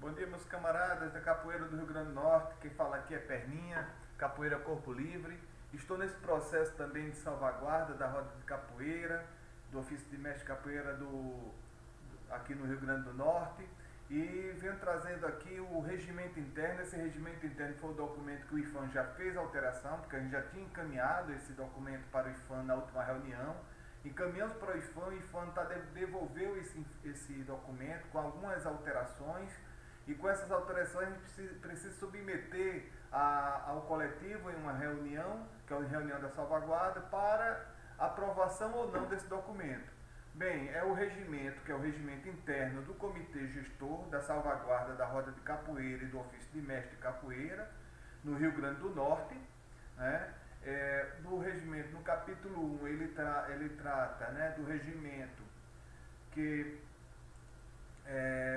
Bom dia, meus camaradas da Capoeira do Rio Grande do Norte. Quem fala aqui é Perninha, Capoeira Corpo Livre. Estou nesse processo também de salvaguarda da roda de capoeira, do ofício de mestre capoeira aqui no Rio Grande do Norte. E venho trazendo aqui o regimento interno. Esse regimento interno foi o documento que o IFAM já fez alteração, porque a gente já tinha encaminhado esse documento para o IFAM na última reunião. Encaminhamos para o IFAM devolveu esse documento com algumas alterações, e com essas alterações a gente precisa submeter ao coletivo em uma reunião, que é a reunião da salvaguarda, para aprovação ou não desse documento. Bem, é o regimento, que é o regimento interno do Comitê Gestor da Salvaguarda da Roda de Capoeira e do Ofício de Mestre de Capoeira, no Rio Grande do Norte, né? Do regimento, no capítulo 1, ele trata, né, do regimento que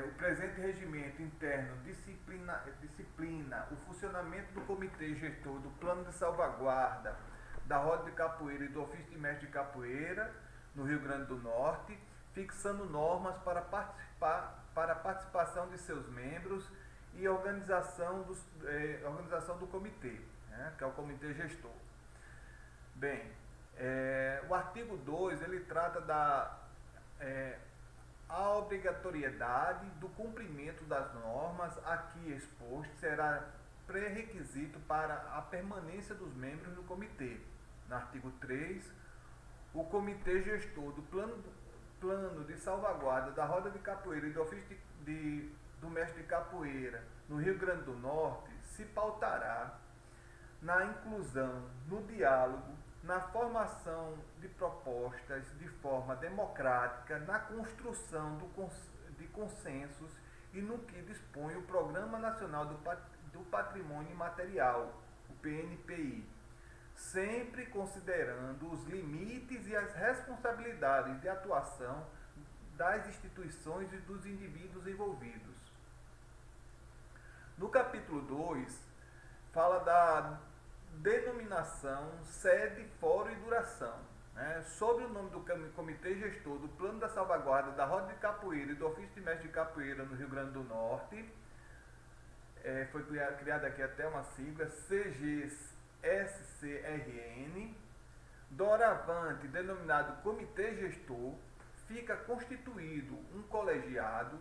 o presente regimento interno disciplina o funcionamento do Comitê Gestor do Plano de Salvaguarda da Roda de Capoeira e do Ofício de Mestre de Capoeira no Rio Grande do Norte, fixando normas para a participação de seus membros e organização do comitê, né, que é o Comitê Gestor. Bem, o artigo 2, ele trata a obrigatoriedade do cumprimento das normas aqui exposto será pré-requisito para a permanência dos membros do comitê. No artigo 3, o comitê gestor do plano de salvaguarda da roda de capoeira e do ofício do mestre de capoeira no Rio Grande do Norte se pautará na inclusão, no diálogo, na formação de propostas de forma democrática, na construção de consensos e no que dispõe o Programa Nacional do Patrimônio Imaterial, o PNPI, sempre considerando os limites e as responsabilidades de atuação das instituições e dos indivíduos envolvidos. No capítulo 2, fala da denominação, sede, fórum e duração, né? Sobre o nome do Comitê Gestor do Plano da Salvaguarda da Roda de Capoeira e do Ofício de Mestre de Capoeira no Rio Grande do Norte, foi criada aqui até uma sigla, CGSCRN. Doravante, denominado Comitê Gestor, fica constituído um colegiado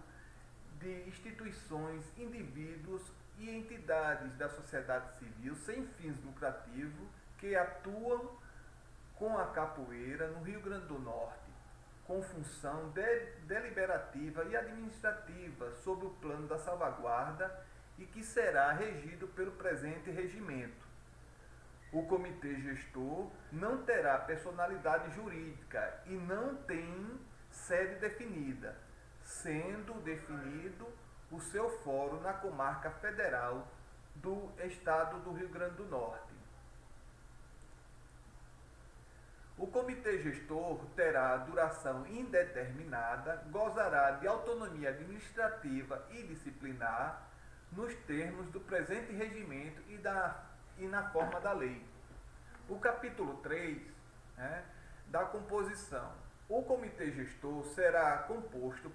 de instituições, indivíduos e entidades da sociedade civil sem fins lucrativos que atuam com a capoeira no Rio Grande do Norte, com função deliberativa e administrativa sobre o plano da salvaguarda e que será regido pelo presente regimento. O comitê gestor não terá personalidade jurídica e não tem sede definida, sendo definido o seu fórum na comarca federal do estado do Rio Grande do Norte. O comitê gestor terá duração indeterminada, gozará de autonomia administrativa e disciplinar nos termos do presente regimento e na forma da lei. O capítulo 3, né, da composição. O comitê gestor será composto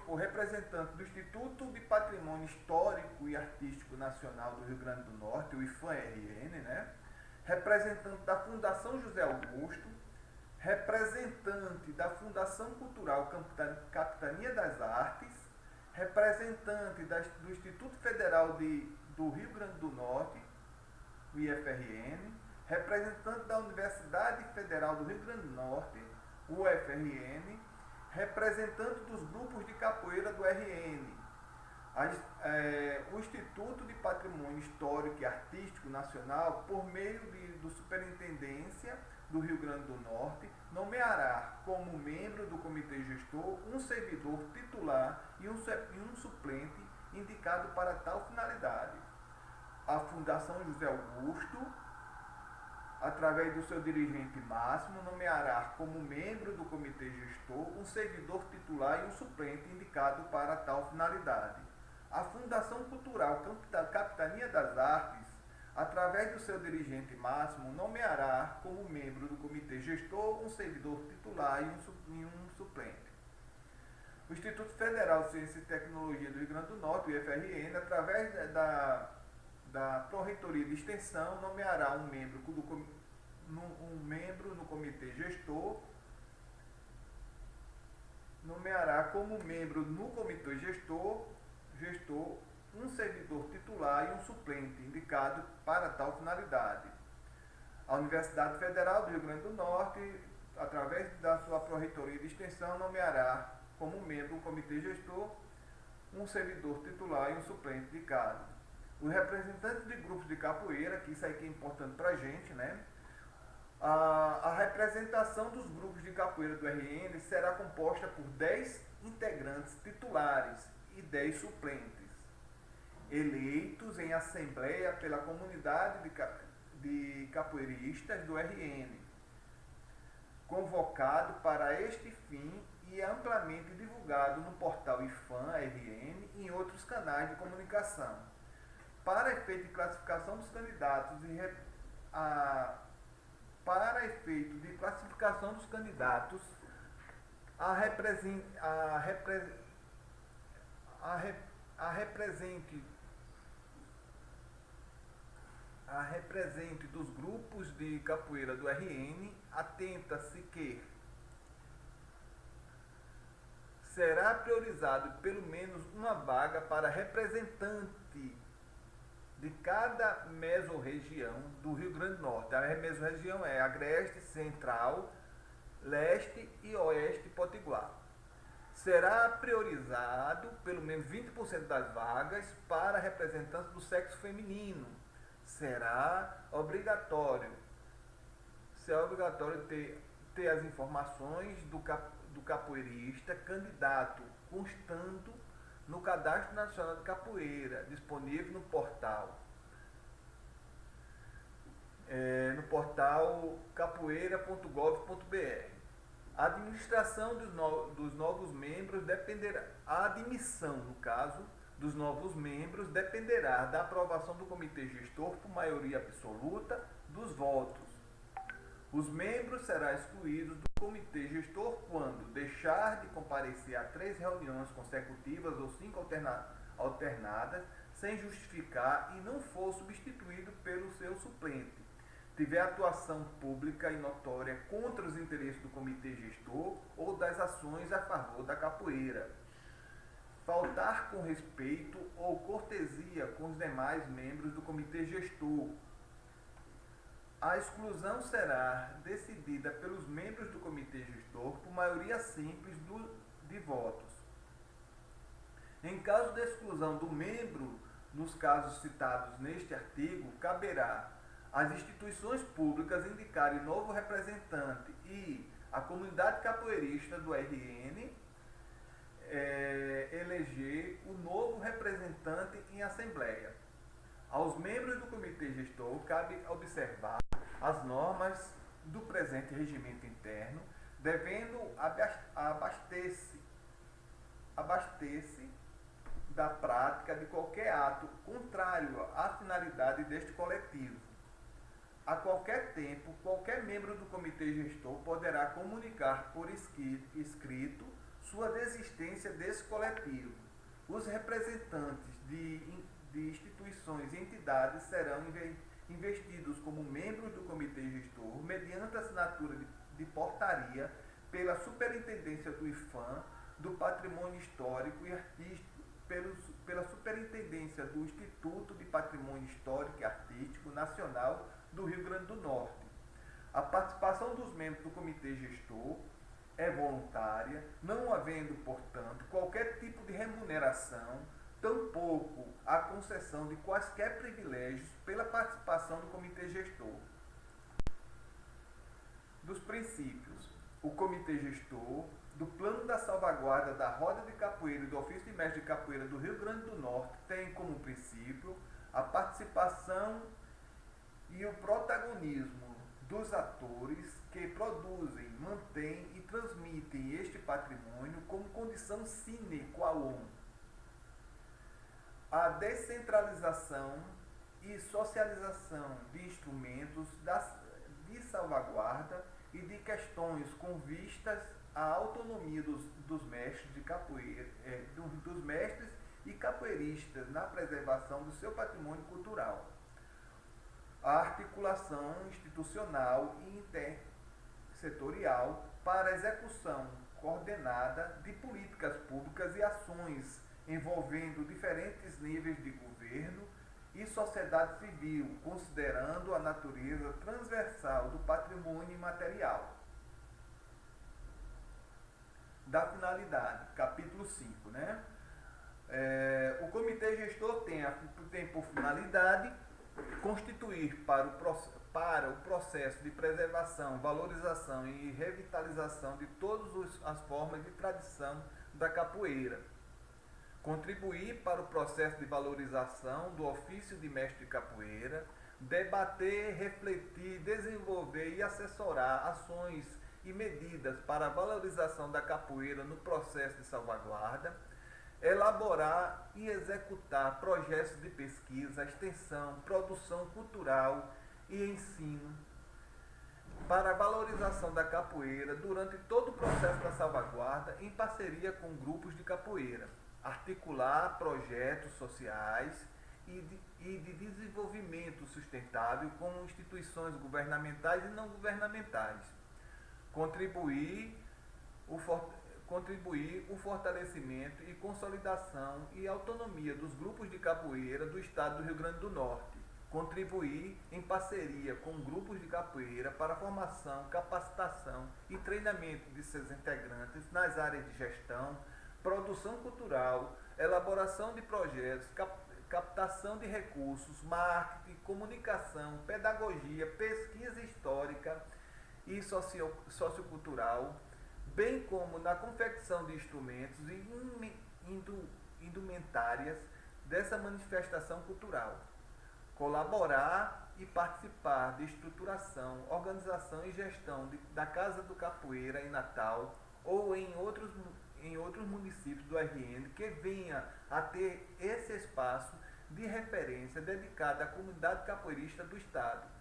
por representantes do Instituto de Patrimônio Histórico e Artístico Nacional do Rio Grande do Norte, o IFAM-RN, né? Representante da Fundação José Augusto, representante da Fundação Cultural Capitania das Artes, representante do Instituto Federal do Rio Grande do Norte, o IFRN, representante da Universidade Federal do Rio Grande do Norte, o UFRN, representante dos grupos de capoeira do RN, o Instituto de Patrimônio Histórico e Artístico Nacional, por meio do Superintendência do Rio Grande do Norte, nomeará como membro do Comitê Gestor um servidor titular e um suplente indicado para tal finalidade. A Fundação José Augusto, através do seu dirigente máximo, nomeará como membro do comitê gestor um servidor titular e um suplente indicado para tal finalidade. A Fundação Cultural Capitania das Artes, através do seu dirigente máximo, nomeará como membro do comitê gestor um servidor titular e um suplente. O Instituto Federal de Ciência e Tecnologia do Rio Grande do Norte, o IFRN, através da Pró-Reitoria de Extensão, nomeará um membro no comitê gestor, nomeará como membro no comitê gestor um servidor titular e um suplente indicado para tal finalidade. A Universidade Federal do Rio Grande do Norte, através da sua Pró-Reitoria de Extensão, nomeará como membro do comitê gestor um servidor titular e um suplente indicado. Os representantes de grupos de capoeira, que isso aí que é importante para a gente, né? A representação dos grupos de capoeira do RN será composta por 10 integrantes titulares e 10 suplentes, eleitos em assembleia pela comunidade de capoeiristas do RN, convocado para este fim e amplamente divulgado no portal IFAM RN e em outros canais de comunicação. Para efeito de classificação dos candidatos a represente dos grupos de capoeira do RN, atenta-se que será priorizado pelo menos uma vaga para representante de cada mesorregião do Rio Grande do Norte. A mesorregião é Agreste, Central, Leste e Oeste Potiguar. Será priorizado pelo menos 20% das vagas para representantes do sexo feminino. Será obrigatório ter as informações do capoeirista candidato constando no Cadastro Nacional de Capoeira, disponível no portal capoeira.gov.br. A administração dos novos membros dependerá, a admissão, no caso, dos novos membros dependerá da aprovação do comitê gestor por maioria absoluta dos votos. Os membros serão excluídos do comitê gestor quando deixar de comparecer a 3 reuniões consecutivas ou 5 alternadas sem justificar e não for substituído pelo seu suplente, tiver atuação pública e notória contra os interesses do comitê gestor ou das ações a favor da capoeira, faltar com respeito ou cortesia com os demais membros do comitê gestor. A exclusão será decidida pelos membros do comitê gestor por maioria simples de votos. Em caso de exclusão do membro, nos casos citados neste artigo, caberá às instituições públicas indicarem novo representante e a comunidade capoeirista do RN eleger o novo representante em assembleia. Aos membros do comitê gestor cabe observar as normas do presente regimento interno, devendo abastecer da prática de qualquer ato contrário à finalidade deste coletivo. A qualquer tempo, qualquer membro do comitê gestor poderá comunicar por escrito sua desistência desse coletivo. Os representantes de instituições e entidades serão investidos como membros do comitê gestor mediante assinatura de portaria pela Superintendência do IFAM, do Patrimônio Histórico e Artístico, pela Superintendência do Instituto de Patrimônio Histórico e Artístico Nacional do Rio Grande do Norte. A participação dos membros do comitê gestor é voluntária, não havendo, portanto, qualquer tipo de remuneração, tampouco a concessão de quaisquer privilégios pela participação do comitê gestor. Dos princípios: o comitê gestor, do plano da salvaguarda da roda de capoeira e do ofício de mestre de capoeira do Rio Grande do Norte tem como princípio a participação e o protagonismo dos atores que produzem, mantêm e transmitem este patrimônio como condição sine qua non. A descentralização e socialização de instrumentos de salvaguarda e de questões com vistas a autonomia dos mestres de capoeira, dos mestres e capoeiristas na preservação do seu patrimônio cultural, a articulação institucional e intersetorial para a execução coordenada de políticas públicas e ações envolvendo diferentes níveis de governo e sociedade civil, considerando a natureza transversal do patrimônio imaterial. Da finalidade, capítulo 5, né? O comitê gestor tem por finalidade constituir para o processo de preservação, valorização e revitalização de todas as formas de tradição da capoeira, contribuir para o processo de valorização do ofício de mestre de capoeira, debater, refletir, desenvolver e assessorar ações e medidas para a valorização da capoeira no processo de salvaguarda, elaborar e executar projetos de pesquisa, extensão, produção cultural e ensino para a valorização da capoeira durante todo o processo da salvaguarda em parceria com grupos de capoeira, articular projetos sociais e de desenvolvimento sustentável com instituições governamentais e não governamentais, contribuir o fortalecimento e consolidação e autonomia dos grupos de capoeira do Estado do Rio Grande do Norte, contribuir em parceria com grupos de capoeira para a formação, capacitação e treinamento de seus integrantes nas áreas de gestão, produção cultural, elaboração de projetos, captação de recursos, marketing, comunicação, pedagogia, pesquisa histórica e sociocultural, bem como na confecção de instrumentos e indumentárias dessa manifestação cultural. Colaborar e participar de estruturação, organização e gestão da Casa do Capoeira em Natal ou em outros municípios do RN que venha a ter esse espaço de referência dedicado à comunidade capoeirista do Estado.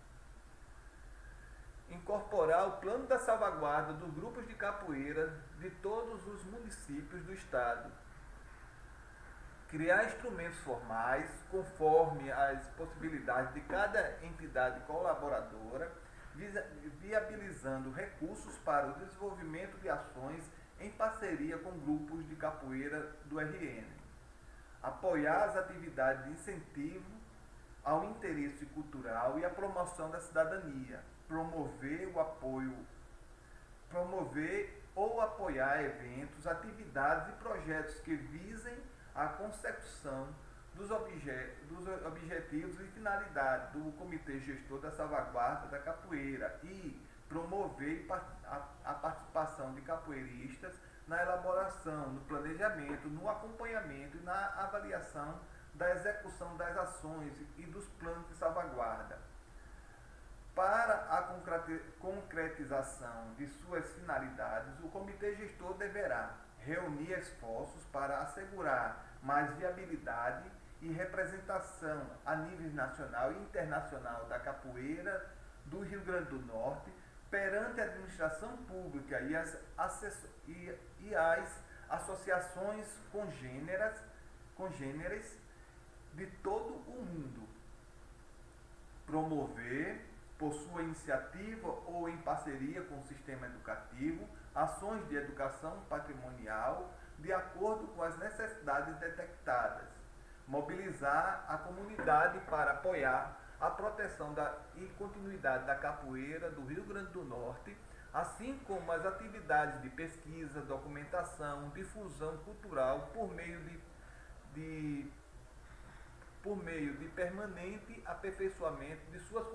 Incorporar o plano da salvaguarda dos grupos de capoeira de todos os municípios do Estado. Criar instrumentos formais conforme as possibilidades de cada entidade colaboradora, viabilizando recursos para o desenvolvimento de ações em parceria com grupos de capoeira do RN. Apoiar as atividades de incentivo ao interesse cultural e à promoção da cidadania. Promover ou apoiar eventos, atividades e projetos que visem a consecução dos objetivos e finalidades do Comitê Gestor da Salvaguarda da Capoeira e promover a participação de capoeiristas na elaboração, no planejamento, no acompanhamento e na avaliação da execução das ações e dos planos de salvaguarda. Para a concretização de suas finalidades, o Comitê Gestor deverá reunir esforços para assegurar mais viabilidade e representação a nível nacional e internacional da capoeira do Rio Grande do Norte perante a administração pública e as associações congêneres de todo o mundo. Promover, por sua iniciativa ou em parceria com o sistema educativo, ações de educação patrimonial de acordo com as necessidades detectadas. Mobilizar a comunidade para apoiar a proteção e continuidade da capoeira do Rio Grande do Norte, assim como as atividades de pesquisa, documentação, difusão cultural por meio de permanente aperfeiçoamento de suas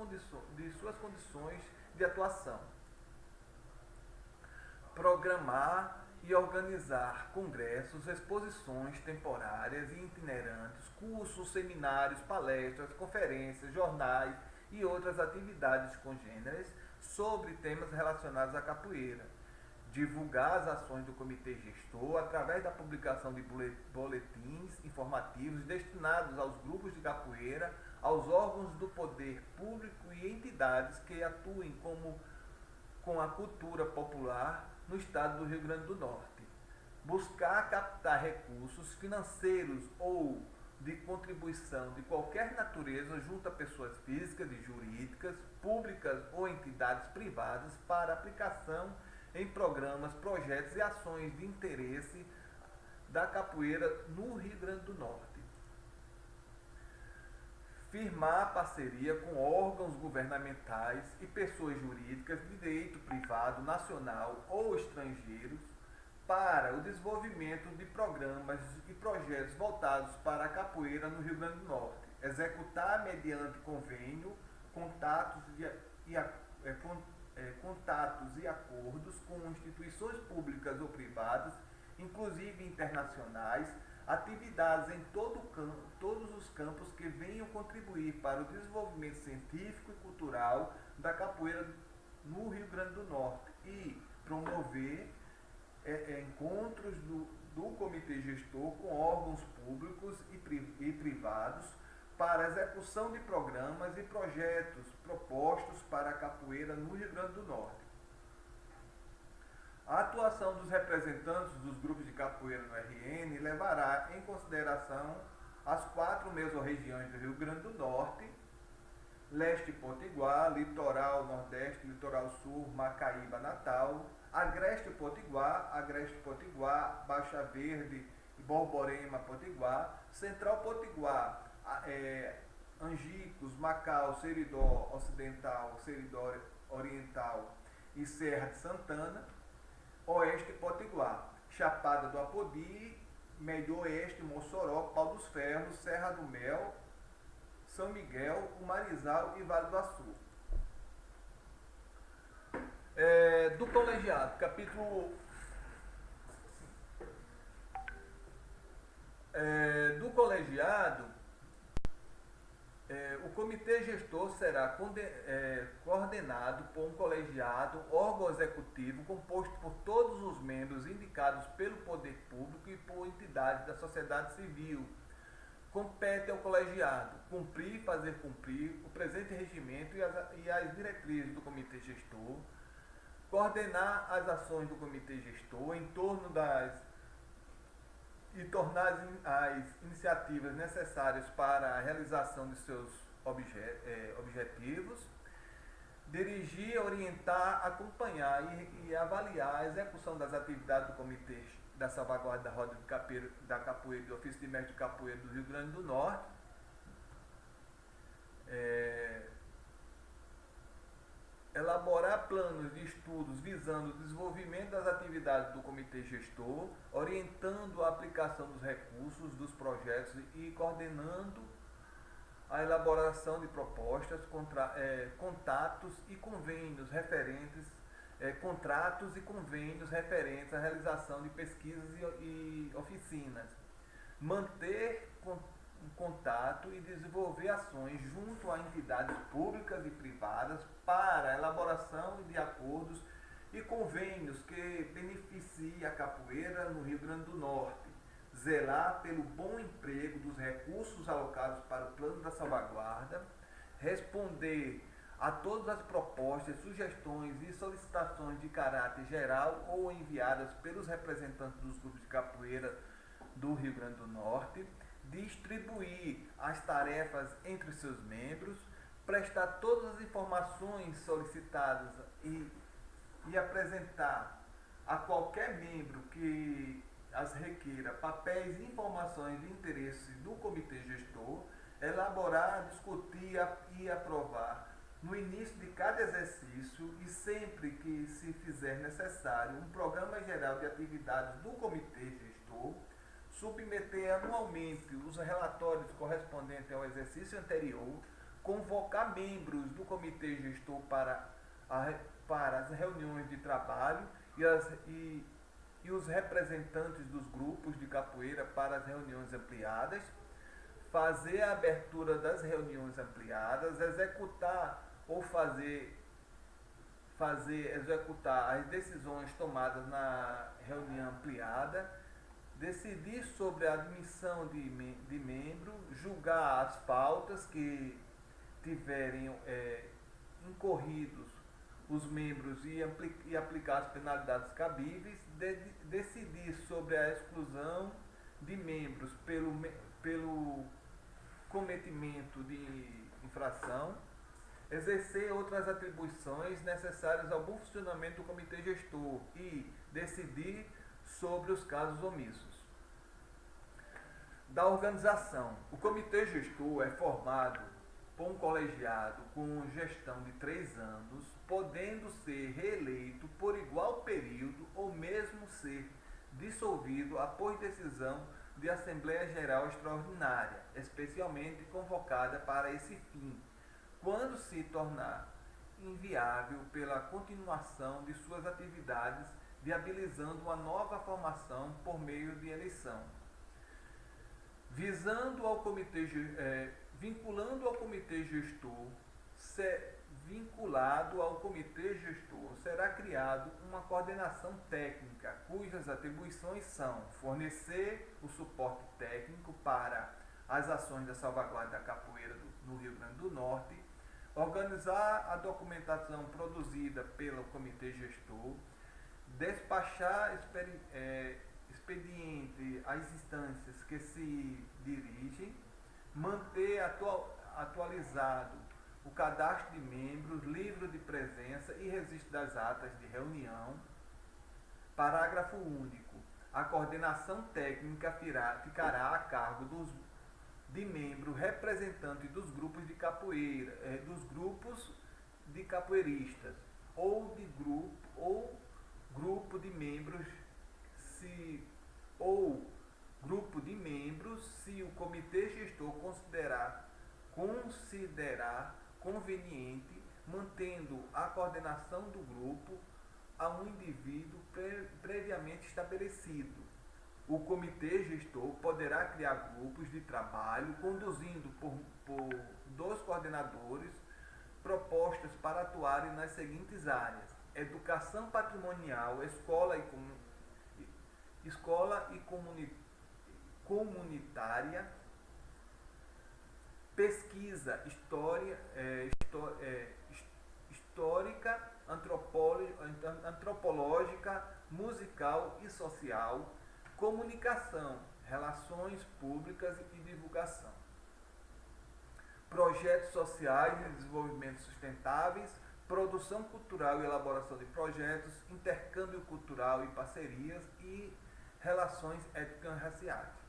condições de atuação. Programar e organizar congressos, exposições temporárias e itinerantes, cursos, seminários, palestras, conferências, jornais e outras atividades congêneres sobre temas relacionados à capoeira. Divulgar as ações do Comitê Gestor através da publicação de boletins informativos destinados aos grupos de capoeira, aos órgãos do poder público e entidades que atuem com a cultura popular no estado do Rio Grande do Norte. Buscar captar recursos financeiros ou de contribuição de qualquer natureza junto a pessoas físicas e jurídicas, públicas ou entidades privadas para aplicação em programas, projetos e ações de interesse da capoeira no Rio Grande do Norte. Firmar parceria com órgãos governamentais e pessoas jurídicas de direito privado nacional ou estrangeiros para o desenvolvimento de programas e projetos voltados para a capoeira no Rio Grande do Norte. Executar mediante convênio, contatos e acordos com instituições públicas ou privadas, inclusive internacionais, atividades em todos os campos que venham contribuir para o desenvolvimento científico e cultural da capoeira no Rio Grande do Norte e promover encontros do Comitê Gestor com órgãos públicos e privados para a execução de programas e projetos propostos para a capoeira no Rio Grande do Norte. A atuação dos representantes dos grupos de capoeira no RN levará em consideração as 4 mesorregiões do Rio Grande do Norte, Leste Potiguar, Litoral Nordeste, Litoral Sul, Macaíba, Natal, Agreste Potiguar, Baixa Verde, Borborema, Potiguar, Central Potiguar, Angicos, Macau, Seridó Ocidental, Seridó Oriental e Serra de Santana, Oeste Potiguar, Chapada do Apodi, Médio Oeste, Mossoró, Pau dos Ferros, Serra do Mel, São Miguel, Marizal e Vale do Açu. Do colegiado, capítulo do colegiado, o comitê gestor será coordenado por um colegiado, órgão executivo composto por todos os membros indicados pelo poder público e por entidades da sociedade civil. Compete ao colegiado cumprir e fazer cumprir o presente regimento e as diretrizes do comitê gestor, coordenar as ações do comitê gestor em torno e tornar as iniciativas necessárias para a realização de seus objetivos, dirigir, orientar, acompanhar e avaliar a execução das atividades do Comitê da Salvaguarda da Roda da Capoeira e do Ofício de Mestre de Capoeira do Rio Grande do Norte, elaborar planos de estudos visando o desenvolvimento das atividades do comitê gestor, orientando a aplicação dos recursos dos projetos e coordenando a elaboração de propostas, contratos e convênios referentes à realização de pesquisas e oficinas, manter contato e desenvolver ações junto a entidades públicas e privadas para a elaboração de acordos e convênios que beneficiem a capoeira no Rio Grande do Norte, zelar pelo bom emprego dos recursos alocados para o plano da salvaguarda, responder a todas as propostas, sugestões e solicitações de caráter geral ou enviadas pelos representantes dos grupos de capoeira do Rio Grande do Norte, distribuir as tarefas entre os seus membros, prestar todas as informações solicitadas e apresentar a qualquer membro que as requeira papéis e informações de interesse do comitê gestor, elaborar, discutir e aprovar no início de cada exercício e sempre que se fizer necessário um programa geral de atividades do comitê gestor, submeter anualmente os relatórios correspondentes ao exercício anterior, convocar membros do comitê gestor para as reuniões de trabalho e os representantes dos grupos de capoeira para as reuniões ampliadas, fazer a abertura das reuniões ampliadas, executar as decisões tomadas na reunião ampliada, decidir sobre a admissão de membro, julgar as faltas que tiverem incorridos os membros e aplicar as penalidades cabíveis, decidir sobre a exclusão de membros pelo cometimento de infração, exercer outras atribuições necessárias ao bom funcionamento do comitê gestor e decidir sobre os casos omissos. Da organização. O comitê gestor é formado por um colegiado com gestão de 3 anos, podendo ser reeleito por igual período ou mesmo ser dissolvido após decisão de Assembleia Geral Extraordinária, especialmente convocada para esse fim, quando se tornar inviável pela continuação de suas atividades, viabilizando uma nova formação por meio de eleição. Vinculando ao comitê gestor, será criado uma coordenação técnica, cujas atribuições são fornecer o suporte técnico para as ações da salvaguarda da capoeira no Rio Grande do Norte, organizar a documentação produzida pelo comitê gestor, despachar expediente às instâncias que se dirigem, manter atualizado o cadastro de membros, livro de presença e registro das atas de reunião. Parágrafo único. A coordenação técnica ficará a cargo de membro representante dos grupos de capoeira, dos grupos de capoeiristas ou grupo de membros se o comitê gestor considerar conveniente, mantendo a coordenação do grupo a um indivíduo previamente estabelecido. O comitê gestor poderá criar grupos de trabalho conduzindo por 2 coordenadores propostas para atuarem nas seguintes áreas: educação patrimonial, escola e comunitária, pesquisa histórica, antropológica, musical e social, comunicação, relações públicas e divulgação, projetos sociais e desenvolvimento sustentáveis, produção cultural e elaboração de projetos, intercâmbio cultural e parcerias e relações étnico-raciais.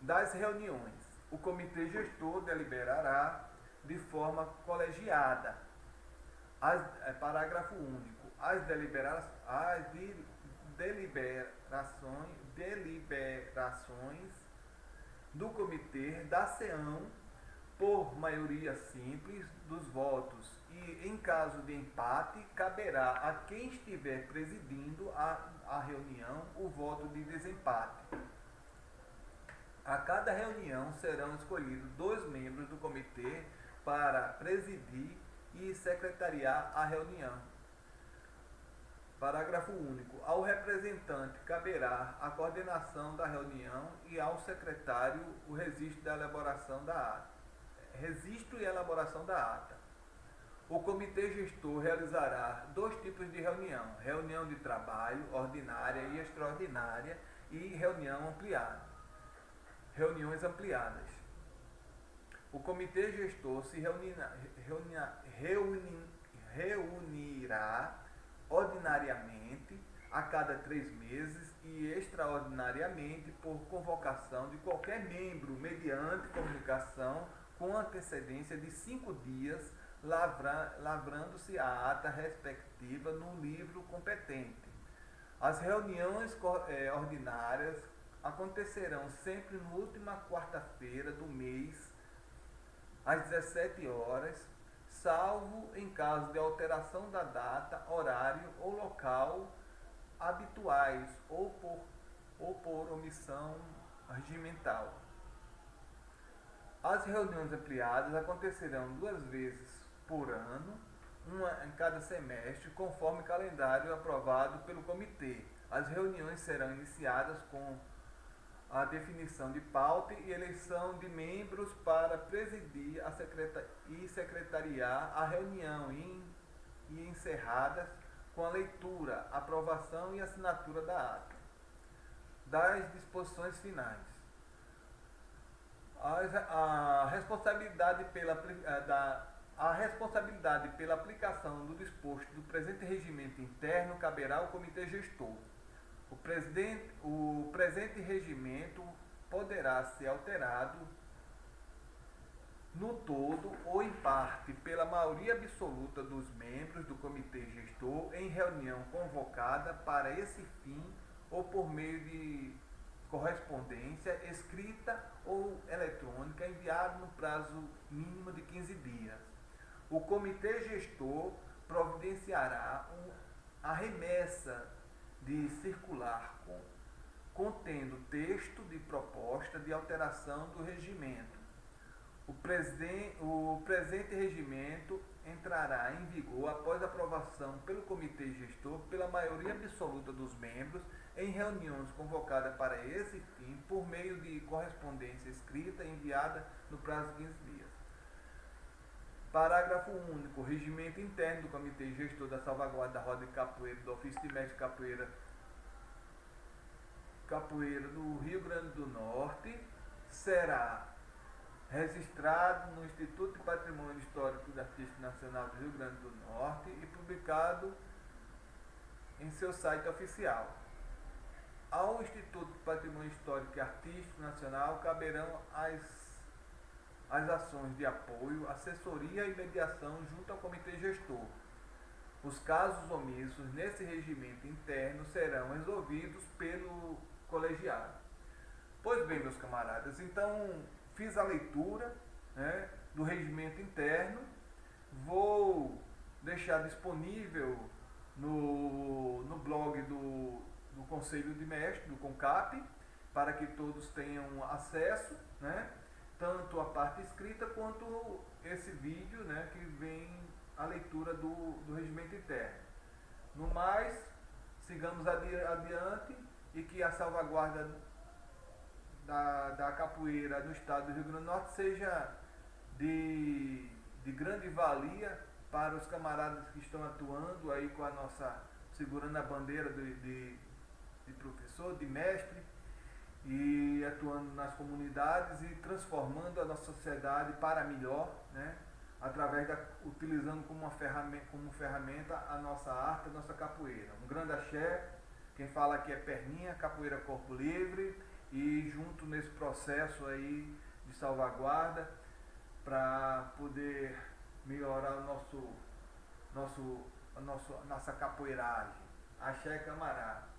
Das reuniões. O comitê gestor deliberará de forma colegiada. Parágrafo único. As deliberações do comitê dar-se-ão por maioria simples dos votos e, em caso de empate, caberá a quem estiver presidindo a reunião o voto de desempate. A cada reunião serão escolhidos 2 membros do comitê para presidir e secretariar a reunião. Parágrafo único. Ao representante caberá a coordenação da reunião e ao secretário o registro e elaboração da ata. O comitê gestor realizará 2 tipos de reunião: reunião de trabalho ordinária e extraordinária e reuniões ampliadas. O comitê gestor se reunirá ordinariamente a cada 3 meses e extraordinariamente por convocação de qualquer membro mediante comunicação com antecedência de 5 dias, lavrando-se a ata respectiva no livro competente. As reuniões ordinárias acontecerão sempre na última quarta-feira do mês, às 17 horas, salvo em caso de alteração da data, horário ou local habituais ou por omissão regimental. As reuniões ampliadas acontecerão 2 vezes por ano, uma em cada semestre, conforme calendário aprovado pelo comitê. As reuniões serão iniciadas com a definição de pauta e eleição de membros para presidir e secretariar a reunião e encerradas com a leitura, aprovação e assinatura da ata. Das disposições finais. A responsabilidade pela aplicação do disposto do presente regimento interno caberá ao Comitê Gestor. O presente regimento poderá ser alterado no todo ou em parte pela maioria absoluta dos membros do Comitê Gestor em reunião convocada para esse fim ou por meio de correspondência escrita ou eletrônica enviada no prazo mínimo de 15 dias. O Comitê Gestor providenciará a remessa de circular contendo texto de proposta de alteração do regimento. O presente regimento entrará em vigor após aprovação pelo Comitê Gestor pela maioria absoluta dos membros em reuniões convocadas para esse fim por meio de correspondência escrita enviada no prazo de 15 dias. Parágrafo único. O regimento interno do Comitê Gestor da Salvaguarda da Roda de Capoeira do Ofício de Mestre Capoeira do Rio Grande do Norte será registrado no Instituto de Patrimônio Histórico e Artístico Nacional do Rio Grande do Norte e publicado em seu site oficial. Ao Instituto de Patrimônio Histórico e Artístico Nacional caberão as ações de apoio, assessoria e mediação junto ao Comitê Gestor. Os casos omissos nesse regimento interno serão resolvidos pelo colegiado. Pois bem, meus camaradas, então fiz a leitura, né, do regimento interno. Vou deixar disponível no blog do Conselho de Mestres, do CONCAP, para que todos tenham acesso, né, tanto a parte escrita quanto esse vídeo, né, que vem a leitura do regimento interno. No mais, sigamos adiante e que a salvaguarda da capoeira no estado do Rio Grande do Norte seja de grande valia para os camaradas que estão atuando aí com a nossa, segurando a bandeira de professor, de mestre, e atuando nas comunidades e transformando a nossa sociedade para melhor, né? Utilizando como ferramenta a nossa arte, a nossa capoeira. Um grande axé, quem fala aqui é Perninha, Capoeira Corpo Livre, e junto nesse processo aí de salvaguarda para poder melhorar nossa capoeiragem. Axé, camarada.